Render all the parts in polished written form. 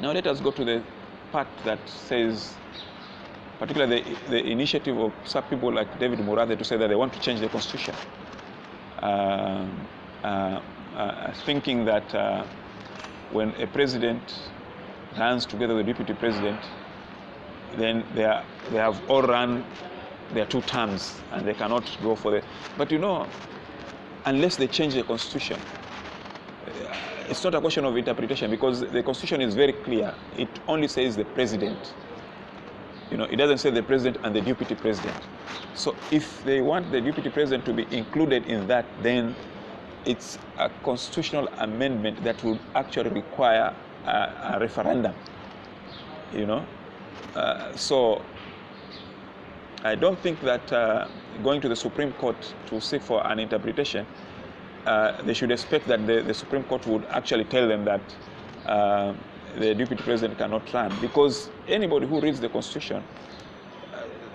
Now let us go to the part that says, particularly the initiative of some people like David Murathe to say that they want to change the constitution, thinking that when a president runs together with the deputy president, then they have all run their 2 terms and they cannot go for the. But you know, unless they change the constitution, it's not a question of interpretation, because the constitution is very clear. It only says the president. You know, it doesn't say the president and the deputy president. So if they want the deputy president to be included in that, then it's a constitutional amendment that would actually require a referendum. You know, so I don't think that going to the Supreme Court to seek for an interpretation, they should expect that the Supreme Court would actually tell them that the deputy president cannot run, because anybody who reads the Constitution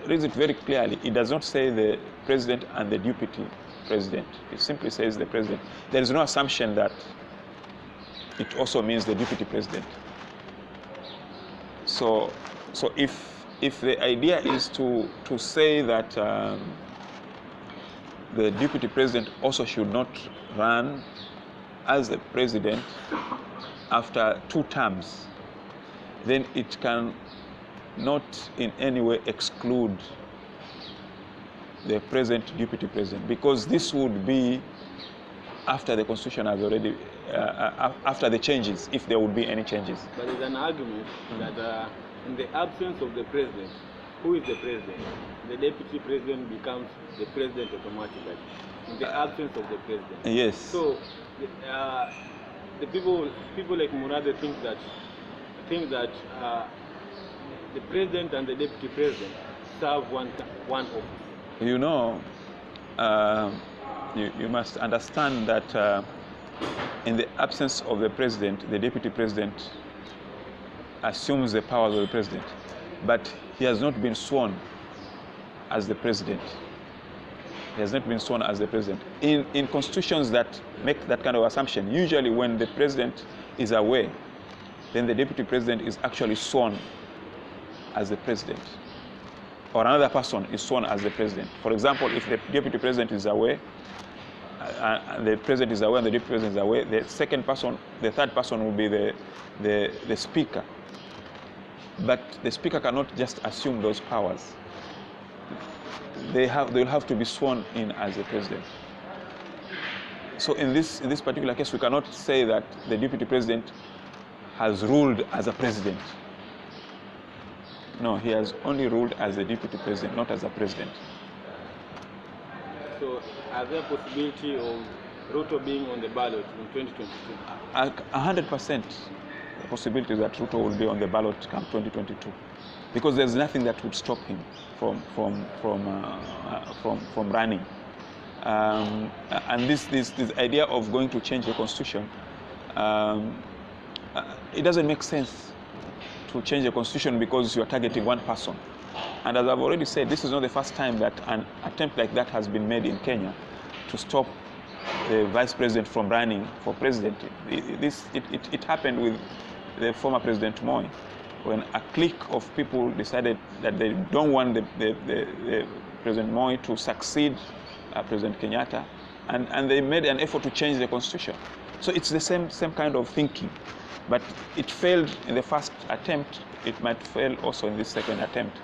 reads it very clearly. It does not say the president and the deputy president. It simply says the president. There is no assumption that it also means the deputy president. So if the idea is to say that the deputy president also should not run as the president after 2 terms, then it can not in any way exclude the present deputy president, because this would be after the constitution has already, after the changes, if there would be any changes. But there's an argument that in the absence of the president, who is the president? The deputy president becomes the president automatically, in the absence of the president. Yes. So the people like Murathe think that the president and the deputy president serve one office. You know, you must understand that in the absence of the president, the deputy president assumes the powers of the president, but he has not been sworn as the president. He has not been sworn as the president. In constitutions that make that kind of assumption, usually when the president is away, then the deputy president is actually sworn as the president, or another person is sworn as the president. For example, if the deputy president is away, the president is away and the deputy president is away, the third person will be the speaker. But the speaker cannot just assume those powers. They will have to be sworn in as the president. So in this particular case, we cannot say that the deputy president has ruled as a president. No, he has only ruled as a deputy president, not as a president. So, are there a possibility of Ruto being on the ballot in 2022? 100% the possibility that Ruto will be on the ballot come 2022, because there's nothing that would stop him from running. And this idea of going to change the constitution, it doesn't make sense to change the constitution because you are targeting one person. And as I've already said, this is not the first time that an attempt like that has been made in Kenya to stop the vice president from running for president. It happened with the former President Moi, when a clique of people decided that they don't want the President Moi to succeed President Kenyatta, and they made an effort to change the constitution. So it's the same kind of thinking. But it failed in the first attempt, it might fail also in this second attempt.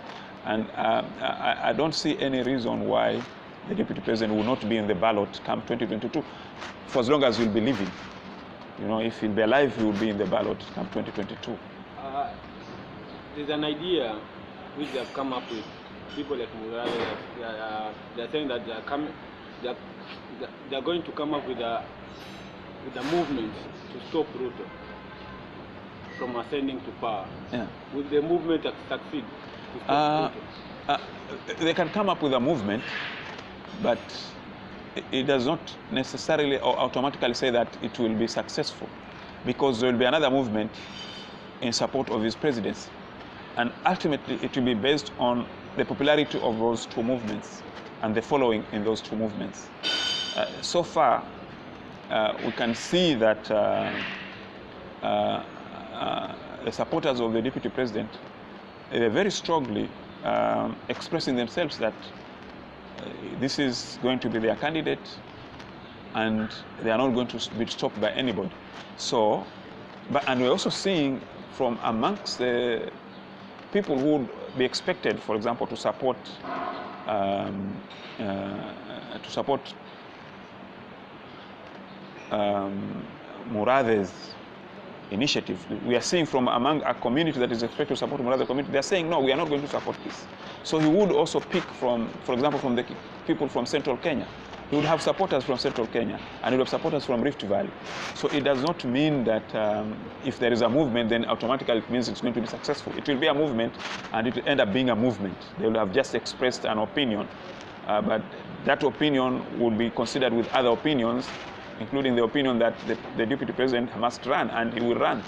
And I don't see any reason why the deputy president will not be in the ballot come 2022, for as long as he'll be living. You know, if he'll be alive, he will be in the ballot come 2022. There's an idea which they have come up with. People like Murathe, they're saying that they're going to come up with a movement to stop Ruto from ascending to power. Yeah. Will the movement succeed to stop Ruto? They can come up with a movement, but it does not necessarily or automatically say that it will be successful, because there will be another movement in support of his presidency. And ultimately, it will be based on the popularity of those 2 movements and the following in those 2 movements. So far, we can see that the supporters of the Deputy President, they're very strongly expressing themselves that this is going to be their candidate and they are not going to be stopped by anybody. So, and we're also seeing from amongst the people who would be expected, for example, to support Murade's initiative. We are seeing from among a community that is expected to support Murade community, they are saying, no, we are not going to support this. So he would also pick from, for example, from the people from Central Kenya. He would have supporters from Central Kenya, and he would have supporters from Rift Valley. So it does not mean that if there is a movement, then automatically it means it's going to be successful. It will be a movement, and it will end up being a movement. They will have just expressed an opinion, but that opinion would be considered with other opinions, including the opinion that the Deputy President must run, and he will run.